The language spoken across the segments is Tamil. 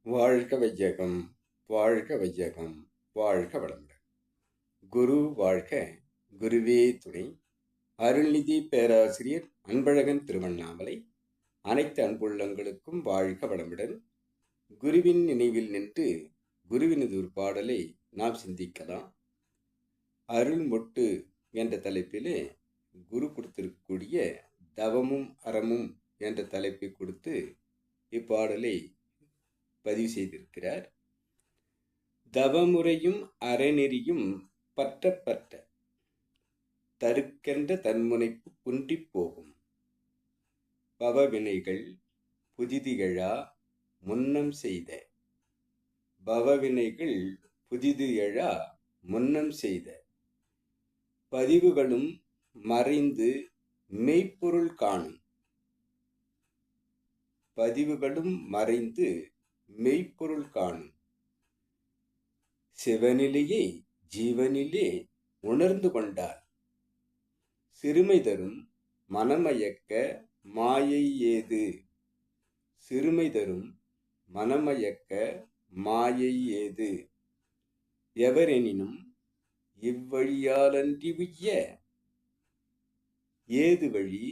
வாழ்க வையகம், வாழ்க வையகம், வாழ்க வளமுடன். குரு வாழ்க, குருவே துணை. அருள்நிதி பேராசிரியர் அன்பழகன் திருவண்ணாமலை. அனைத்து அன்புள்ளங்களுக்கும் வாழ்க வளமுடன். குருவின் நினைவில் நின்று குருவினது ஒரு பாடலை நாம் சிந்திக்கலாம். அருள் மொட்டு என்ற தலைப்பிலே குரு கொடுத்திருக்கக்கூடிய தவமும் அறமும் என்ற தலைப்பை கொடுத்து இப்பாடலை பதிவு செய்திருக்கிறார். தவமுறையும் அறநெறியும் பற்ற பற்ற தருக்கென்ற தன்முனைப்பு குன்றிப் போகும். பவவினைகள் புதிது முன்னம் செய்த பவவினைகள் புதிது முன்னம் செய்த பதிவுகளும் மறைந்து மெய்ப்பொருள் காணும். பதிவுகளும் மறைந்து மெய்ப்பொருள் காணும். சிவநிலையை ஜீவனிலே உணர்ந்து கொண்டார். சிறுமை தரும் மனமயக்க மாயை ஏது. சிறுமை தரும் மனமயக்க மாயை ஏது. எவரெனினும் இவ்வழியாலன்றி உய்ய ஏது வழி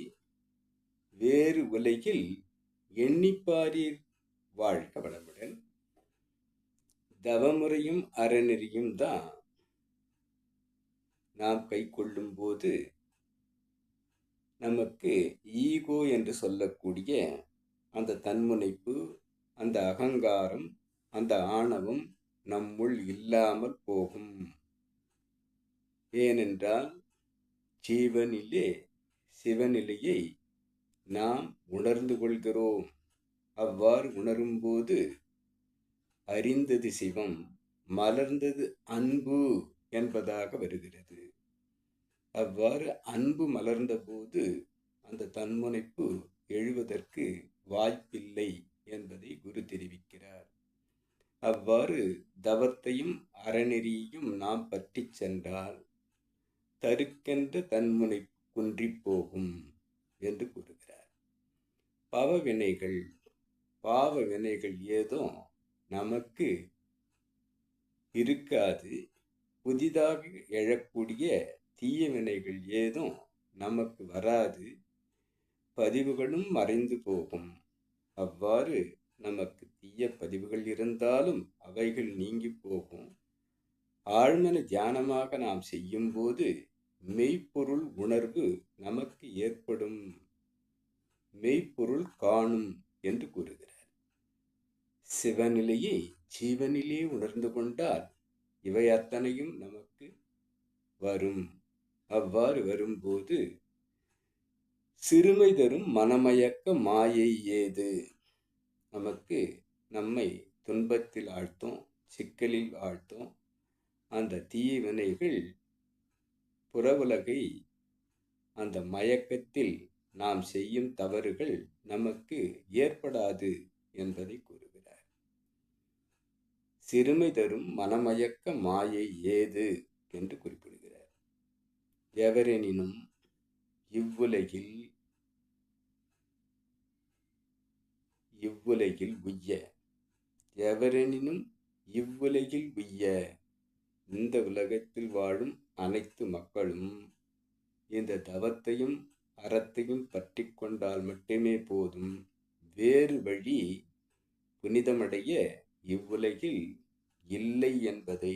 வேறு உலகில் எண்ணிப்பாரீர். வாழ்க வளமுடன். தவமுறையும் அறநெறியும் தான் நாம் கை கொள்ளும் போது நமக்கு ஈகோ என்று சொல்லக்கூடிய அந்த தன்முனைப்பு, அந்த அகங்காரம், அந்த ஆணவம் நம்முள் இல்லாமல் போகும். ஏனென்றால் ஜீவனிலே சிவநிலையை நாம் உணர்ந்து கொள்கிறோம். அவ்வாறு உணரும்போது அறிந்தது சிவம், மலர்ந்தது அன்பு என்பதாக வருகிறது. அவ்வாறு அன்பு மலர்ந்த போது அந்த தன்முனைப்பு எழுவதற்கு வாய்ப்பில்லை என்பதை குரு தெரிவிக்கிறார். அவ்வாறு தவத்தையும் அறநெறியையும் நாம் பற்றி சென்றால் தருக்கென்ற தன்முனைப்பு குன்றி போகும் என்று கூறுகிறார். பாவ வினைகள் ஏதோ நமக்கு இருக்காது. புதிதாக எழக்கூடிய தீய வினைகள் ஏதும் நமக்கு வராது. பதிவுகளும் மறைந்து போகும். அவ்வாறு நமக்கு தீய பதிவுகள் இருந்தாலும் அவைகள் நீங்கி போகும். ஆழ்மன தியானமாக நாம் செய்யும் போது மெய்ப்பொருள் உணர்வு நமக்கு ஏற்படும். மெய்ப்பொருள் காணும் என்று கூறுகிறார். சிவநிலையை ஜீவனிலே உணர்ந்து கொண்டால் இவை அத்தனையும் நமக்கு வரும். அவ்வாறு வரும்போது சிறுமை தரும் மனமயக்க மாயை ஏது. நமக்கு நம்மை துன்பத்தில் ஆழ்த்தும், சிக்கலில் ஆழ்த்தும் அந்த தீய வினைகள் புற உலகை அந்த மயக்கத்தில் நாம் செய்யும் தவறுகள் நமக்கு ஏற்படாது என்பதை கூறுகிறார். சிறுமை தரும் மனமயக்க மாயை ஏது என்று குறிப்பிடுகிறார். எவரெனினும் இவ்வுலகில் உய்ய. எவரெனினும் இவ்வுலகில் உய்ய. இந்த உலகத்தில் வாழும் அனைத்து மக்களும் இந்த தவத்தையும் அறத்தையும் பற்றி கொண்டால் மட்டுமே போதும். வேறு வழி புனிதமடைய இவ்வுலகில் இல்லை என்பதை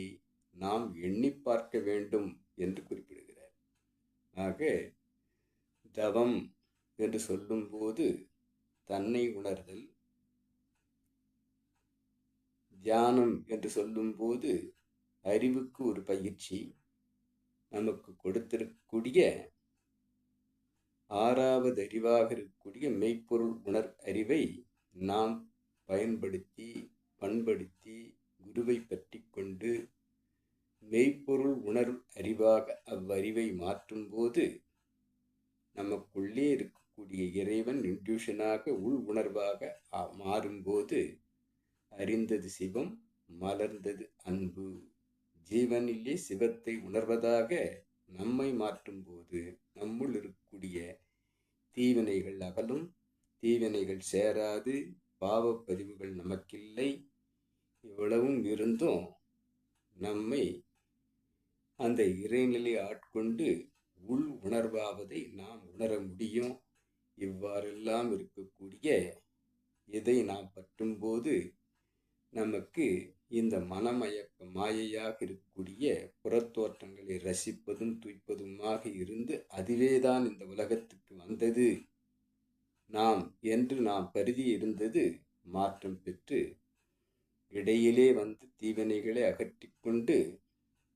நாம் எண்ணி பார்க்க வேண்டும் என்று குறிப்பிடுகிறார். ஆக தவம் என்று சொல்லும்போது தன்னை உணர்தல், தியானம் என்று சொல்லும்போது அறிவுக்கு ஒரு பயிற்சி, நமக்கு கொடுத்திருக்கக்கூடிய ஆறாவது அறிவாக இருக்கக்கூடிய மெய்ப்பொருள் உணர் அறிவை நாம் பயன்படுத்தி பண்படுத்தி குருவை பற்றி கொண்டு மெய்ப்பொருள் உணர்வு அறிவாக அவ்வறிவை மாற்றும் போது நமக்குள்ளே இருக்கக்கூடிய இறைவன் இன்ட்யூஷனாக உள் உணர்வாக மாறும்போது அறிந்தது சிவம், மலர்ந்தது அன்பு. ஜீவனிலே சிவத்தை உணர்வதாக நம்மை மாற்றும் போது நம்முள் இருக்கக்கூடிய தீவினைகள் அகலும், தீவினைகள் சேராது, பாவப்பதிவுகள் நமக்கில்லை. இவ்வளவும் இருந்தும் நம்மை அந்த இறைநிலை ஆட்கொண்டு உள் உணர்வாவதை நாம் உணர முடியும். இவ்வாறெல்லாம் இருக்கக்கூடிய இதை நாம் பற்றும்போது நமக்கு இந்த மனமயக்க மாயையாக இருக்கக்கூடிய புறத்தோற்றங்களை ரசிப்பதும் துய்ப்பதுமாக இருந்து அதுவேதான் இந்த உலகத்துக்கு வந்தது நாம் என்று நாம் கருதி இருந்தது மாற்றம் பெற்று இடையிலே வந்து தீவினைகளை அகற்றி கொண்டு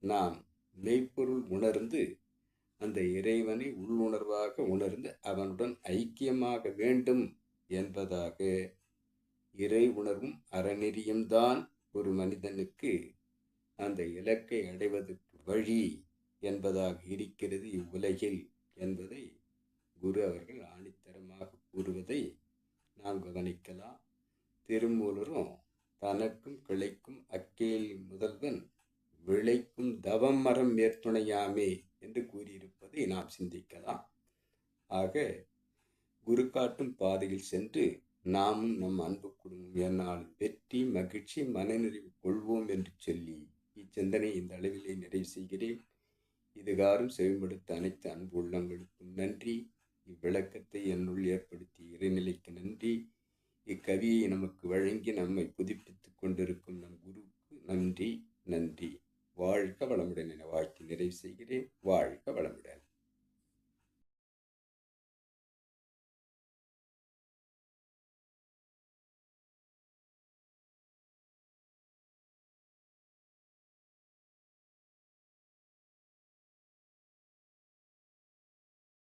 நாம் மெய்ப்பொருள் உணர்ந்து அந்த இறைவனை உள்ளுணர்வாக உணர்ந்து அவனுடன் ஐக்கியமாக வேண்டும் என்பதாக இறை உணர்வும் அறநெறியும் தான் ஒரு மனிதனுக்கு அந்த இலக்கை அடைவதற்கு வழி என்பதாக இருக்கிறது இவ்வுலகில் என்பதை குரு அவர்கள் ஆணித்தரமாக கூறுவதை நாம் கவனிக்கலாம். திருமூலரும் தனக்கும் கிளைக்கும் அக்கேல் முதல்வன் விளைக்கும் தவம் மரம் மேற்துணையாமே என்று கூறியிருப்பதை நாம் சிந்திக்கலாம். ஆக குரு காட்டும் பாதையில் சென்று நாமும் நம் அன்பு குடும்பம் என்னால் வெற்றி மகிழ்ச்சி மனநிறைவு கொள்வோம் என்று சொல்லி இச்சிந்தனை இந்த அளவிலே நிறைவு செய்கிறேன். இதுகாரும் செவிமடுத்த அனைத்து அன்பு உள்ளங்களுக்கும் நன்றி. இவ்விளக்கத்தை என்னுள் ஏற்படுத்திய இறைநிலைக்கு நன்றி. இக்கவியை நமக்கு வழங்கி நம்மை புதுப்பித்துக் கொண்டிருக்கும் நம் குருவுக்கு நன்றி.